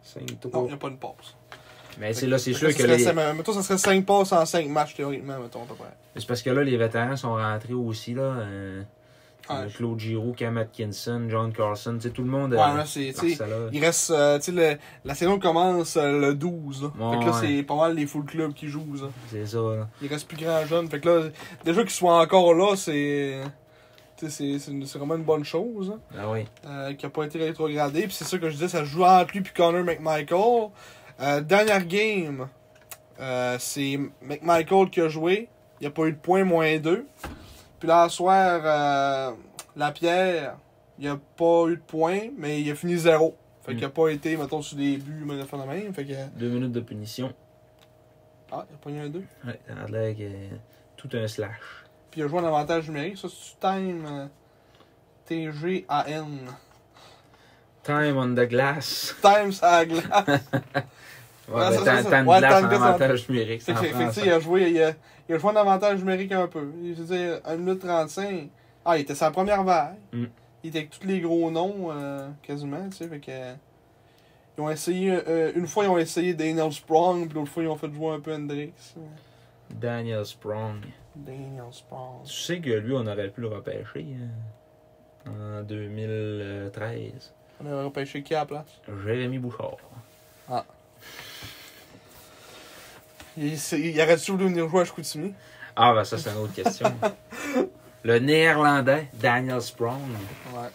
5-3. Non, il n'y a pas une passe. Mais c'est là, c'est sûr que Mettons, ça serait 5 passes en 5 matchs, théoriquement, mettons, à peu près. c'est parce que là, les vétérans sont rentrés aussi, là. Ouais. Claude Giroux, Cam Atkinson, John Carlson, tu sais, tout le monde. Ouais, là, il reste, tu sais, la saison commence le 12, là. Ouais, fait que là, ouais. c'est pas mal les full clubs qui jouent, ça. C'est ça, là. Il reste plus grand jeune. Fait que là, déjà qu'ils soient encore là, c'est vraiment une bonne chose, hein. Ah oui. Qui a pas été rétrogradé. Puis c'est ça que je disais, ça joue entre lui et Connor McMichael. Dernière game, c'est McMichael qui a joué. Il n'y a pas eu de point, -2. Puis là, ce soir, Lapierre, il a pas eu de point, mais il a fini 0. Fait qu'il a pas été, mettons, sur des buts, mais il a fait la même. Fait que... 2 minutes de punition. Ah, il a pas eu un 2. Ouais, ça a l'air que tout un slash. Puis il a joué en avantage numérique. Ça, c'est time TGAN. Time on the glass. Time à glace. Ouais, Ouais, ben, ça. temps de Ouais, glace temps en de glace, avantage numérique. Fait c'est que, en fait que, tu sais, français. il a joué en avantage numérique un peu. Je veux dire, 1 minute 35. Ah, il était sa première vague. Mm. Il était avec tous les gros noms, quasiment, tu sais. Fait que. Ils ont essayé. Une fois, ils ont essayé Daniel Sprong, puis l'autre fois, ils ont fait jouer un peu Hendrix. Daniel Sprong. Daniel Sprong. Tu sais que lui, on aurait pu le repêcher en 2013. On a repêché qui à la place? Jérémy Bouchard. Il aurait-tu voulu venir jouer à Chicoutimi? Ah, ben ça, c'est une autre question. Le néerlandais, Daniel Sprong. Ouais.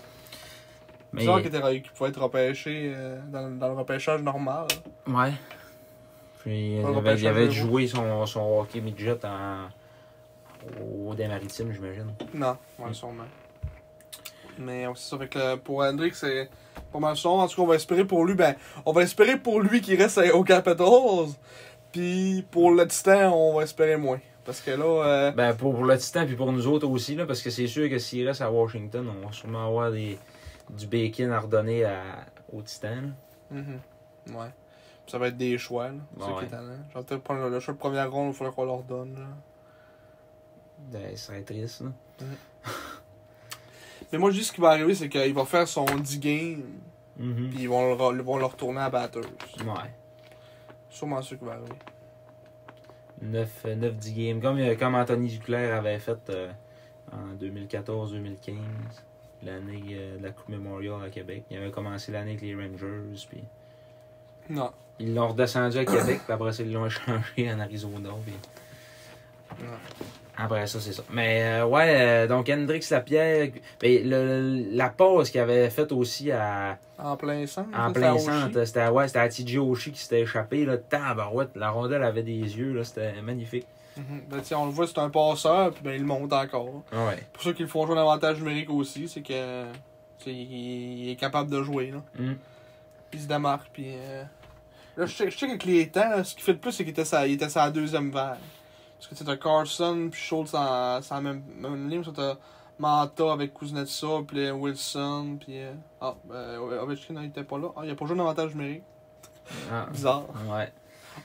Mais... C'est sûr qu'il pouvait être repêché dans le repêchage normal. Ouais. Puis Pas il avait repêchage joué son hockey midget au des Maritimes, j'imagine. Non, ouais, sûrement. Mais c'est ça, fait que pour Hendrix, c'est pas mal son. En tout cas, on va espérer pour lui, on va espérer pour lui qu'il reste au Capitals. Puis pour le Titan, on va espérer moins. Parce que là. Ben pour le Titan, puis pour nous autres aussi, là, parce que c'est sûr que s'il reste à Washington, on va sûrement avoir du bacon à redonner au Titan. Ouais. Puis ça va être des choix, là. C'est ça qui est talent. Genre, peut-être prendre le choix de première ronde, il faudrait qu'on leur donne, là. Ben, ça serait triste, là. Mais moi, juste ce qui va arriver, c'est qu'il va faire son 10 games. Mm-hmm. Puis ils vont le retourner à batteuse. Ouais. Sûrement sûr qui va arriver. 9-10 games. Comme Anthony Duclair avait fait en 2014-2015, l'année de la Coupe Memorial à Québec. Il avait commencé l'année avec les Rangers, puis Non. ils l'ont redescendu à Québec, puis après ça, ils l'ont échangé en Arizona. Puis... Non. Après ça, c'est ça. Mais donc Hendrix Lapierre, ben, la pause qu'il avait faite aussi En plein centre. en plein centre, c'était à TJ Oshie qui s'était échappé. Là, tabarouette, la rondelle avait des yeux, là, c'était magnifique. Ben, on le voit, c'est un passeur, puis il monte encore. Ouais. C'est pour ça qu'ils le font jouer en avantage numérique aussi, c'est que il est capable de jouer. Là. Mm. Puis il se démarque. Puis, là, je sais qu'avec les temps, là, ce qui fait le plus, c'est qu'il était sa deuxième vague. Parce que tu as Carlson puis Schultz en la même ligne. Tu as Manta avec Kuznetsov, puis Wilson, puis... Ovechkin n'était pas là. Ah, il a pas joué d'avantage numérique. Ah. Bizarre. Ouais.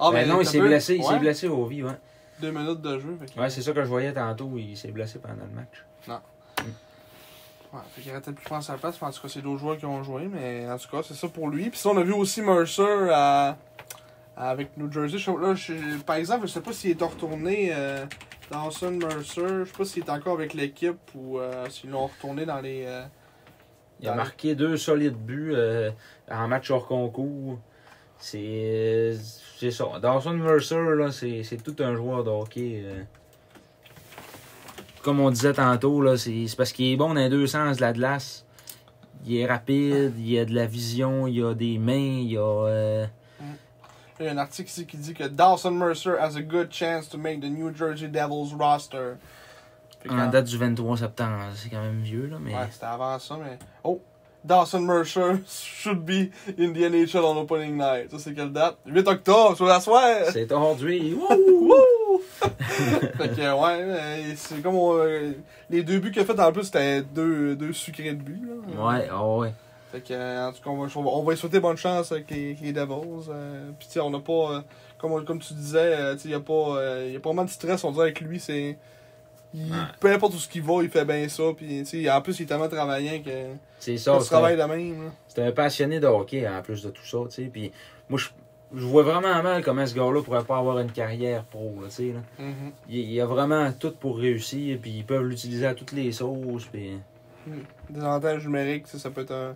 Ah, Ben non, il s'est blessé. Il s'est blessé au vie, ouais. 2 minutes de jeu. Ouais, c'est ça que je voyais tantôt. Il s'est blessé pendant le match. Non. Ouais, fait qu'il aurait peut-être pu prendre sa place. En tout cas, c'est d'autres joueurs qui ont joué. Mais en tout cas, c'est ça pour lui. Puis ça, on a vu aussi Mercer avec New Jersey. Par exemple, je sais pas s'il est retourné Dawson Mercer. Je sais pas s'il est encore avec l'équipe ou s'ils l'ont retourné dans les... Il a marqué 2 solides buts en match hors concours. C'est ça. Dawson Mercer, là, c'est tout un joueur de hockey. Comme on disait tantôt, là, c'est parce qu'il est bon dans les deux sens de la glace. Il est rapide, il a de la vision, il a des mains, il a... Il y a un article ici qui dit que Dawson Mercer has a good chance to make the New Jersey Devils roster. En date du 23 septembre, c'est quand même vieux, là, mais... Ouais, c'était avant ça, mais... Oh! Dawson Mercer should be in the NHL on opening night. Ça, c'est quelle date? 8 octobre, sur la soirée! C'est aujourd'hui! Wouh! Fait que, ouais, c'est comme... les 2 buts qu'il a fait, en plus, c'était 2 sucrés de buts, là. Ouais, oh ouais. Fait que, en tout cas, on va lui souhaiter bonne chance avec les Devils. Puis, tu sais, on n'a pas... comme tu disais, il n'y a pas vraiment de stress, on dirait, avec lui, c'est... Peu importe où ce qu'il va, il fait bien ça. Puis, en plus, il est tellement travaillant que... C'est ça. Il travaille de même. C'est un passionné de hockey, en plus de tout ça, tu sais. Puis, moi, je vois vraiment mal comment ce gars-là pourrait pas avoir une carrière pro, tu sais. Là. Mm-hmm. Il a vraiment tout pour réussir, puis ils peuvent l'utiliser à toutes les sauces, puis... Des avantages numériques, ça peut être un...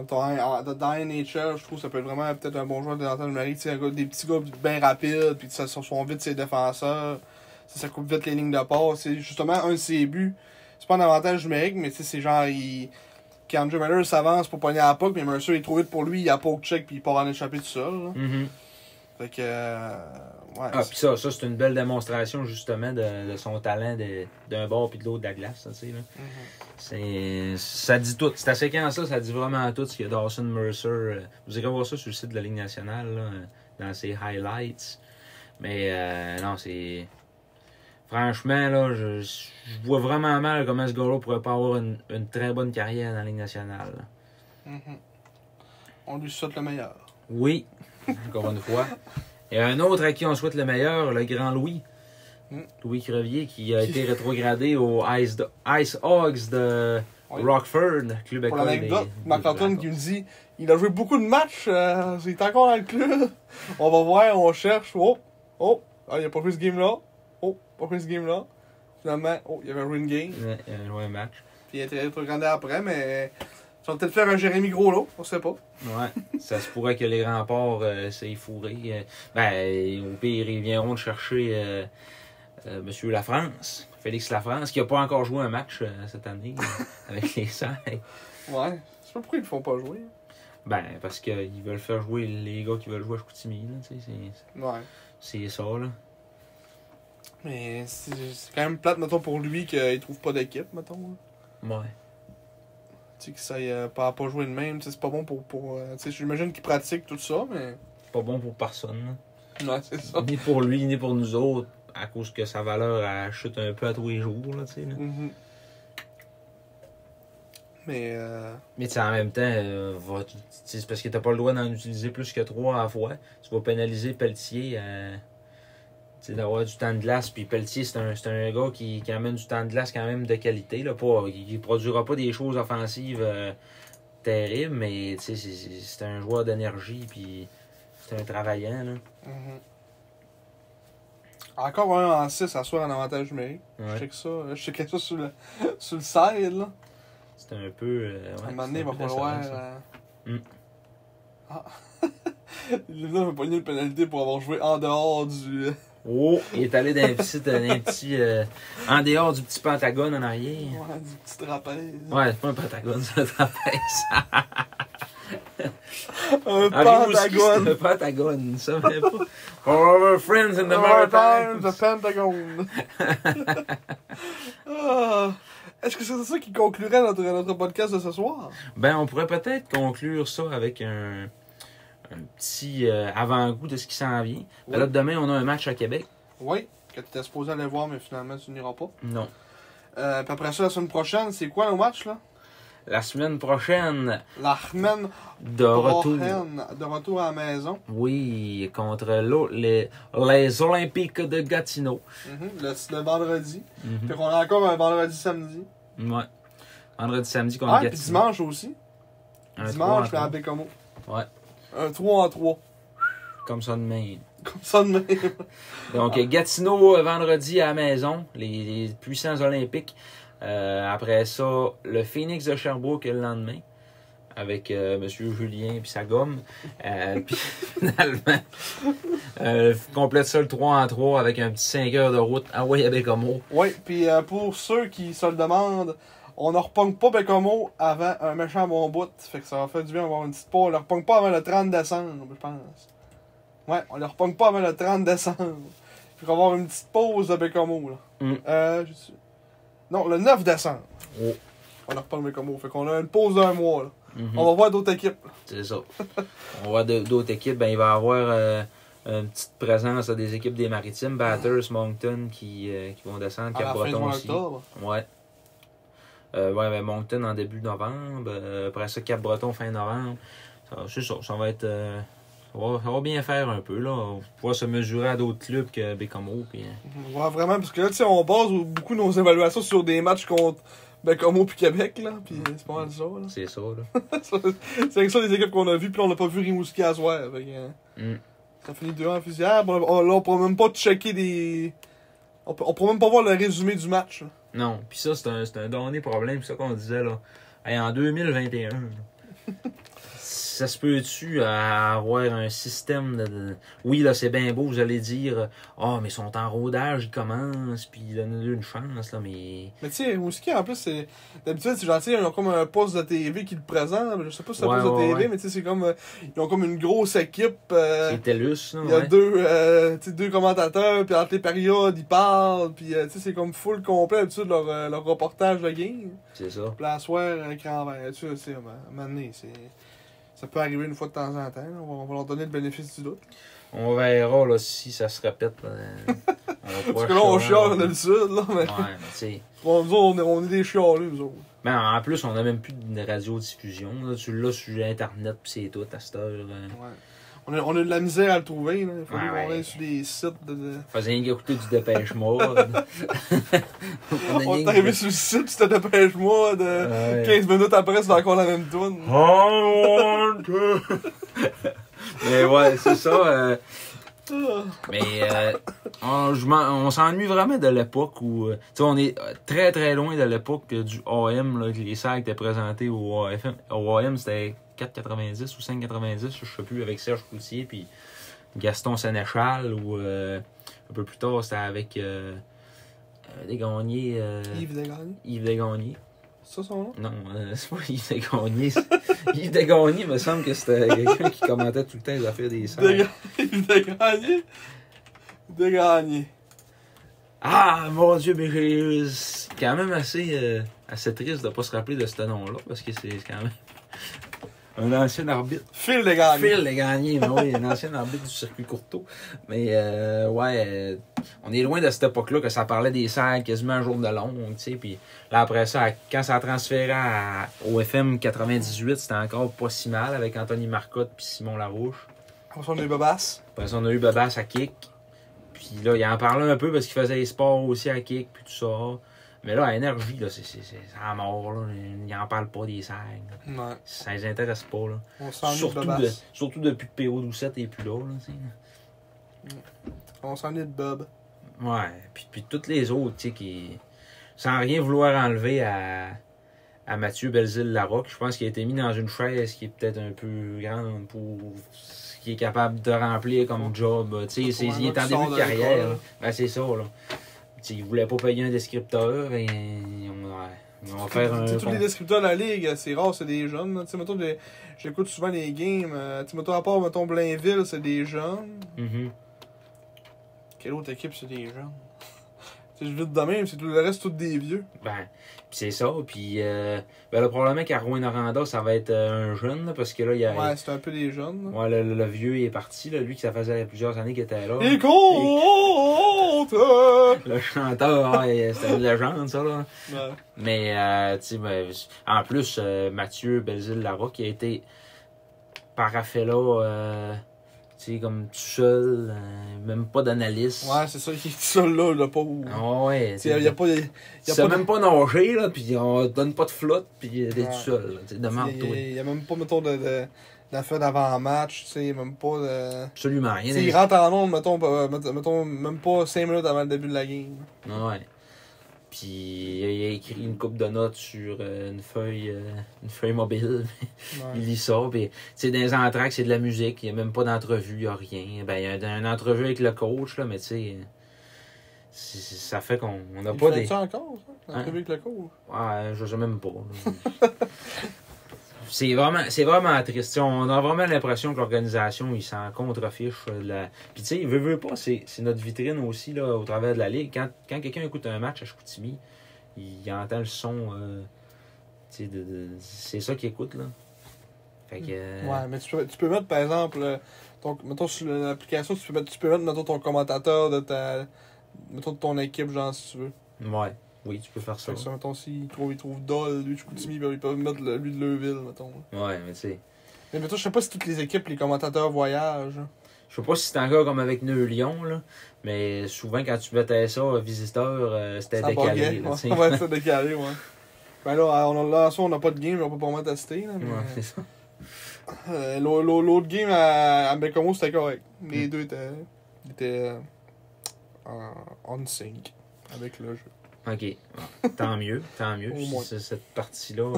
Dans NHL, je trouve que ça peut être vraiment peut-être un bon joueur de avantages numériques. Des petits gars bien rapides, puis ça sont vite ses défenseurs. Ça coupe vite les lignes de passe. C'est justement un de ses buts. C'est pas un avantage numérique, mais c'est genre... Quand Andrew Miller s'avance pour pogner à la puck, mais Mercer est trop vite pour lui, il a poke check, puis il part en échapper tout seul. Mm-hmm. Fait que... ouais. Ah, puis ça c'est une belle démonstration, justement, de son talent d'un bord puis de l'autre de la glace, tu sais, là. Mm-hmm. Ça dit tout. Cette séquence-là, ça dit vraiment tout ce qu'il y a Dawson Mercer. Vous irez voir ça sur le site de la Ligue nationale, là, dans ses highlights. Mais non, c'est... Franchement, là, je vois vraiment mal comment ce gars-là pourrait pas avoir une très bonne carrière dans la Ligue nationale. Mm-hmm. On lui souhaite le meilleur. Oui, encore une fois. Et un autre à qui on souhaite le meilleur, le grand Louis. Louis Crevier, qui a été rétrogradé au Ice Hogs de Rockford, club pour école. l'anecdote, Marc-Antoine qui me dit il a joué beaucoup de matchs, il est encore dans le club. On va voir, on cherche. Il a pas pris ce game-là. Pas pris ce game-là. Finalement, il avait joué une game. Ouais, il a joué un match. Puis il a été rétrogradé après, mais ça va peut-être faire un Jérémy Groslo, on sait pas. Ouais, ça se pourrait que les remparts s'aient fourrés. Au pire, ils viendront de chercher Monsieur Lafrance, Félix Lafrance, qui n'a pas encore joué un match cette année avec les Saints. Ouais, je sais pas pourquoi ils le font pas jouer. Parce qu'ils veulent faire jouer les gars qui veulent jouer à Chicoutimi, là, tu sais, Ouais. c'est ça, là. Mais c'est quand même plate, mettons, pour lui qu'il trouve pas d'équipe, mettons. Là. Ouais. Tu sais, que ça ait pas jouer de même, c'est pas bon pour tu sais, j'imagine qu'il pratique tout ça, mais... Pas bon pour personne, là. Ouais, c'est ça. Ni pour lui, ni pour nous autres, à cause que sa valeur elle chute un peu à tous les jours, là, tu sais, là. Mm-hmm. Mais Mais tu sais, en même temps, c'est parce que t'as pas le droit d'en utiliser plus que 3 à la fois. Tu vas pénaliser Pelletier d'avoir du temps de glace. Puis Pelletier, c'est un gars qui amène du temps de glace quand même de qualité. Là, il produira pas des choses offensives terribles, mais c'est un joueur d'énergie. Puis c'est un travaillant. Là. mm-hmm. Encore un en 6 à soir en avantage numérique. Ouais. Je checkais ça sur le side, là. C'est un peu... à un moment donné, il va falloir... Ah. Là, on va pogner une pénalité pour avoir joué en dehors du... Oh, il est allé dans un petit en dehors du petit pentagone en arrière. Ouais, du petit trapèze. Ouais, c'est pas un pentagone, c'est un trapèze. Un pentagone. Un pentagone, ça va pas. For our friends in the Maritimes. The Pentagone. Est-ce que c'est ça qui conclurait notre podcast de ce soir? On pourrait peut-être conclure ça avec un petit avant-goût de ce qui s'en vient. Oui. Là, demain, on a un match à Québec. Oui. que tu étais supposé aller voir, mais finalement, tu n'iras pas. Non. Puis après ça, la semaine prochaine, c'est quoi le match, là? La semaine prochaine, La semaine de retour. prochaine, de retour à la maison. Oui, contre les Olympiques de Gatineau. Le vendredi. Mhm. Puis qu'on a encore un vendredi samedi. Ouais. Vendredi, samedi contre Ah, puis Gatineau. dimanche aussi. Un Dimanche, 3 puis en à Bécomo. 3. Ouais, Un 3 en 3. comme ça de même. Comme ça de même. Donc, Gatineau, vendredi à la maison, les puissants Olympiques. Après ça, le Phoenix de Sherbrooke le lendemain, avec M. Julien puis sa gomme. Puis finalement, complète ça le 3 en 3 avec un petit 5 heures de route à Bécomo. Oui, puis pour ceux qui se le demandent, on ne repogne pas Bécomo avant un méchant bon bout. Fait que ça va faire du bien d'avoir une petite pause. On ne le repogne pas avant le 30 décembre, je pense. Ouais, on ne le repogne pas avant le 30 décembre. Fait qu'on va avoir une petite pause de Bécomo, là. Non, le 9 décembre. Oh. On le repogne Bécomo. Fait qu'on a une pause d'un mois, là. Mhm. On va voir d'autres équipes. C'est ça. On voit d'autres équipes. Ben, il va y avoir une petite présence des équipes des Maritimes, Batters, Moncton qui vont descendre, À la fin du Cap-Breton mois aussi. d'octobre. Ouais. Ouais, ben Moncton en début novembre. Après ça, Cap-Breton fin novembre. C'est ça. Ça va être. Ça va bien faire un peu, là. On va pouvoir se mesurer à d'autres clubs que Bécomo. Puis, On va vraiment, parce que là, tu sais, on base beaucoup nos évaluations sur des matchs contre Bécomo puis Québec, là. Puis c'est pas mal ça, là. c'est ça, là. C'est avec ça les équipes qu'on a vues, puis là, on n'a pas vu Rimouski à soir. Fait que, ça finit 2 en fusillade. Là, on pourra même pas checker des. On pourra même pas voir le résumé du match, là. Non, puis ça, c'est un dernier problème, c'est ça qu'on disait, là. Hey, en 2021, là, ça se peut-tu avoir un système de... Oui, là, c'est bien beau, vous allez dire, mais ils sont en rodage, ils commencent, puis donnez-leur une chance, là, mais... Mais tu sais, Rimouski, en plus, c'est. D'habitude, c'est gentil, ils ont comme un poste de TV qui le présente. Je sais pas si c'est un poste de TV, mais tu sais, c'est comme. Ils ont comme une grosse équipe. c'est TELUS, là, Il y a ouais. deux commentateurs, puis entre les périodes, ils parlent, puis tu sais, c'est comme full complet, d'habitude, leur reportage de game. C'est ça. Puis la soirée, écran vert, tu sais, à un moment donné, ça peut arriver une fois de temps en temps, là. On va leur donner le bénéfice du doute. On verra, là, si ça se répète. Parce que là, on chiale d'habitude, là, mais. Ouais, mais tu sais... Bon, nous autres, on est des chialeux, nous autres. Ben, en plus, on a même plus de radiodiffusion, là. Tu l'as sur Internet, pis c'est tout, à cette heure. Ouais. On a de la misère à le trouver, là. Il faut qu'on Ouais. aille sur des sites de. Faisait rien qu'écouter du Dépêche Mode. On est arrivé sur le site, c'était Dépêche-moi, de 15 minutes après, c'était encore la même toune. Mais ouais, c'est ça. Mais on s'ennuie vraiment de l'époque où... tu sais, on est très très loin de l'époque du AM, là, que les sacs étaient présentés au AFM. Au AM, c'était 4,90 ou 5,90, je sais plus, avec Serge Coutier puis Gaston Sénéchal, ou un peu plus tard, c'était avec Desgagnés. Yves Desgagnés. Yves Desgagnés. C'est ça son nom? Non, c'est pas Yves Desgagnés. Yves Desgagnés, il me semble que c'était quelqu'un qui commentait tout le temps les affaires des sacs. Yves Desgagnés. Desgagnés. Ah, mon Dieu, mais c'est quand même assez triste de ne pas se rappeler de ce nom-là, parce que c'est quand même un ancien arbitre. Phil Desgagnés. Phil Desgagnés, mais oui, un ancien arbitre du circuit Courteau. Mais ouais, on est loin de cette époque-là que ça parlait des sacs quasiment un jour de longue, tu sais. Puis là, après ça, quand ça a transféré au FM 98, c'était encore pas si mal avec Anthony Marcotte puis Simon Larouche. Après ça, on a eu Babas. Après ça, on a eu Babas à Kick. Puis là, il en parlait un peu parce qu'il faisait les sports aussi à Kick, puis tout ça. Mais là, à Énergie, là, c'est à mort, là. Ils n'en parlent pas des sacs. Ouais. Ça les intéresse pas, là. On s'ennuie de Babas. Surtout depuis que PO Doucette n'est plus là, tu sais. On s'ennuie de Bob. Ouais, puis toutes les autres, tu sais, qui... Sans rien vouloir enlever à Mathieu Belzile-Larocque, je pense qu'il a été mis dans une chaise qui est peut-être un peu grande pour ce qu'il est capable de remplir comme job. Tu sais, il est en début de carrière. Ben, c'est ça, là. Il voulait pas payer un descripteur, et on va faire un... Tous les descripteurs de la ligue, c'est rare, c'est des jeunes. Tu sais, mettons, j'écoute souvent les games. Tu sais, mettons, à part, mettons, Blainville, c'est des jeunes. Mm-hmm. Quelle autre équipe, c'est des jeunes? C'est vite de même, c'est tout le reste, tout des vieux. Ben, pis c'est ça. Puis, ben là, probablement qu'à Rouyn-Noranda, ça va être un jeune, là, parce que là, il y a. Ouais, c'est un peu des jeunes. Là. Ouais, le vieux, il est parti, là. Lui, que ça faisait plusieurs années qu'il était là. Il compte! Le chanteur, ouais, c'était une légende, ça, là. Ouais. Mais, tu sais, ben, en plus, Mathieu Belzile-Lara, qui a été parafait-là, tu sais, comme tout seul, même pas d'analyste. Ouais, c'est ça, il est tout seul là, le pauvre. Ah ouais. Il y a pas. Il sait même pas nager, là, pis on donne pas de flotte, pis il est tout seul, là, tu sais, demande-toi. Il y a même pas, mettons, d'affaires d'avant-match, tu sais, même pas de. Absolument rien. Il rentre en onde, mettons, même pas 5 minutes avant le début de la game. Ah ouais. Puis il a écrit une coupe de notes sur une feuille mobile. Ouais. Il lit ça. Puis, tu sais, dans les entractes, c'est de la musique. Il n'y a même pas d'entrevue, il n'y a rien. Ben, il y a une entrevue avec le coach, là, mais tu sais, ça fait qu'on n'a pas des. Tu encore, ça? L'entrevue avec le coach? Ouais, je sais même pas. C'est vraiment triste. T'sais, on a vraiment l'impression que l'organisation, il s'en contrefiche. Puis tu sais, il veut pas, c'est notre vitrine aussi là, au travers de la Ligue. Quand quelqu'un écoute un match à Chicoutimi, il entend le son. C'est ça qu'il écoute, là. Fait que, Ouais, mais tu peux mettre, par exemple, mettons sur l'application, tu peux mettre mettons, ton commentateur mettons, de ton équipe, genre, si tu veux. Ouais. Oui, tu peux faire ça. Fait que ça, mettons, s'il trouve Dole, lui, Chicoutimi, ils peuvent mettre lui de Leuville, mettons. Ouais, mais tu sais. Mais mettons, je sais pas si toutes les équipes, les commentateurs voyagent. Je sais pas si c'est encore comme avec Neu-Lyon, là, mais souvent quand tu mettais ça, visiteur, c'était Ça décalé. buguait, Là, ouais. Ouais, c'était décalé, ouais. Ben là, on n'a pas de game, on peut pas vraiment tester. Là, mais... Ouais, c'est ça. L'autre game à Bécomo, c'était correct. Les deux étaient on sync avec le jeu. OK. Bon, tant mieux. Au moins. Cette partie-là,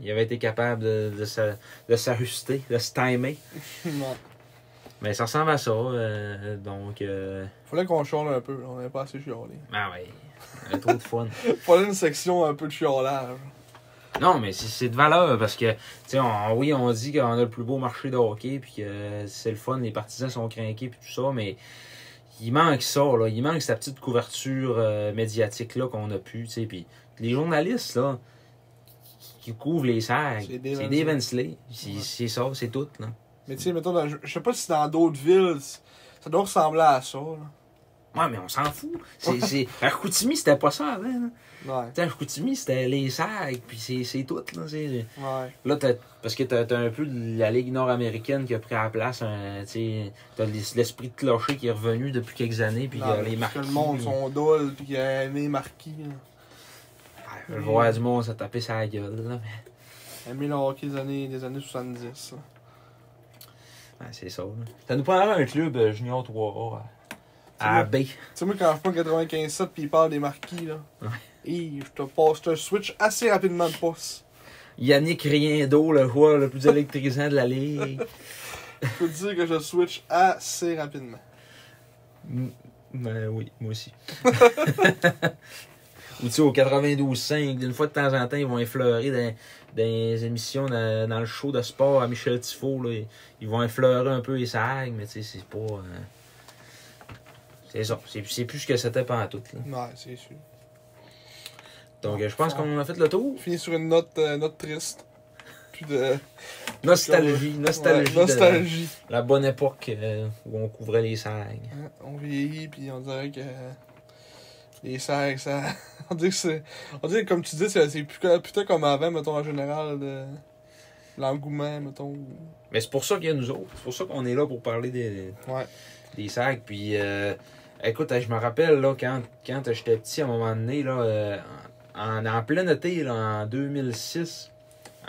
il avait été capable de s'ajuster, de se timer. Ouais. Mais ça ressemble à ça. Donc. Fallait qu'on chiale un peu, on n'avait pas assez chialé. Ah ouais. Il y avait trop de fun. Fallait une section un peu de chialage. Non, mais c'est de valeur parce que, tu sais, on dit qu'on a le plus beau marché de hockey puis que c'est le fun, les partisans sont craqués puis tout ça, mais il manque ça, là. Il manque cette petite couverture médiatique-là qu'on a pu, tu sais. Puis les journalistes, là, qui couvrent les sacs, c'est Dave Hensley. C'est ça, c'est tout, là. Mais tu sais, mettons, je sais pas si dans d'autres villes, ça doit ressembler à ça, là. Ouais, mais on s'en fout. À Chicoutimi, c'était pas ça avant, là. Ouais. Tu sais, à Chicoutimi, c'était les sacs, puis c'est tout, là. Ouais. Là, parce que t'as un peu la Ligue nord-américaine qui a pris la place. T'as l'esprit de clocher qui est revenu depuis quelques années. Puis les marquis. Que le monde sont dole, puis qu'il y a aimé marquis. Le voir du monde, ça tapait sa gueule. Là, mais... Aimé le hockey des années 70. Là. Ouais, c'est ça. Là. Ça nous prendrait un club junior 3A à B. Tu sais, moi, quand je prends 95-7 puis il parle des marquis, là. Ouais. Et je te switch assez rapidement de poste. Yannick Riendo, le joueur le plus électrisant de la ligue. Je peux te dire que je switch assez rapidement. Ben oui, moi aussi. Ou tu sais, au 92.5, d'une fois de temps en temps, ils vont effleurer dans les émissions, dans le show de sport à Michel Tifo. Là, ils vont effleurer un peu les sags, mais tu sais, c'est pas... c'est ça. C'est plus ce que c'était pendant tout. Là. Ouais, c'est sûr. Donc, je pense qu'on a fait le tour. Fini sur une note triste. Puis de... Nostalgie. Ouais, nostalgie. La bonne époque où on couvrait les sags. On vieillit, puis on dirait que... les sags, ça... on dirait que comme tu dis, c'est plus putain comme avant, mettons, en général, de l'engouement, mettons. Mais c'est pour ça qu'il y a nous autres. C'est pour ça qu'on est là pour parler des sags. Puis, écoute, je me rappelle, là, quand j'étais petit, à un moment donné, là, en plein été, là, en 2006,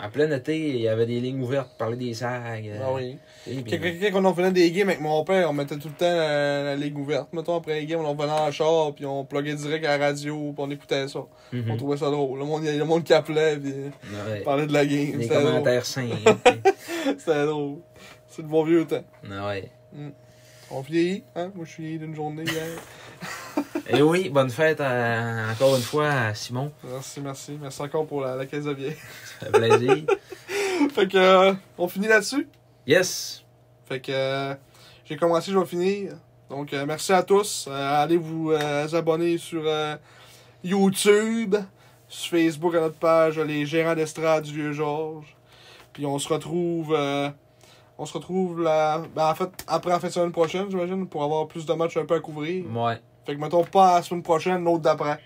en plein été, il y avait des lignes ouvertes pour parler des sags. Ah oui. Quand on faisait des games avec mon père, on mettait tout le temps la ligne ouverte. Mettons, après les games, on revenait en char, puis on pluguait direct à la radio, puis on écoutait ça. On trouvait ça drôle. Le monde qui appelait, puis parlait de la game. Des commentaires simples. C'était drôle. C'est le bon vieux temps. Ouais. On vieillit, hein? Moi, je suis vieilli d'une journée hier. Et oui, bonne fête encore une fois à Simon. Merci. Merci encore pour la caisse de bière. Ça fait plaisir. Fait que, on finit là-dessus? Yes. Fait que, j'ai commencé, je vais finir. Donc, merci à tous. Allez vous abonner sur YouTube, sur Facebook à notre page Les Gérants d'Estrade du Vieux-Georges. Puis on se retrouve là, en fait, après la fin de semaine prochaine, j'imagine, pour avoir plus de matchs un peu à couvrir. Ouais. Fait que mettons pas la semaine prochaine, l'autre d'après.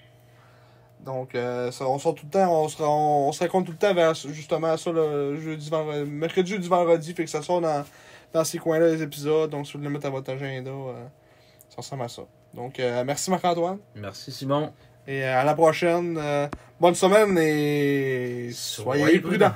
Donc, on sort tout le temps, on se raconte tout le temps vers justement ça, le mercredi, jeudi, vendredi. Fait que ça sort dans ces coins-là, les épisodes. Donc, si vous voulez le mettre à votre agenda, ça ressemble à ça. Donc, merci Marc-Antoine. Merci, Simon. Et à la prochaine. Bonne semaine et soyez prudents.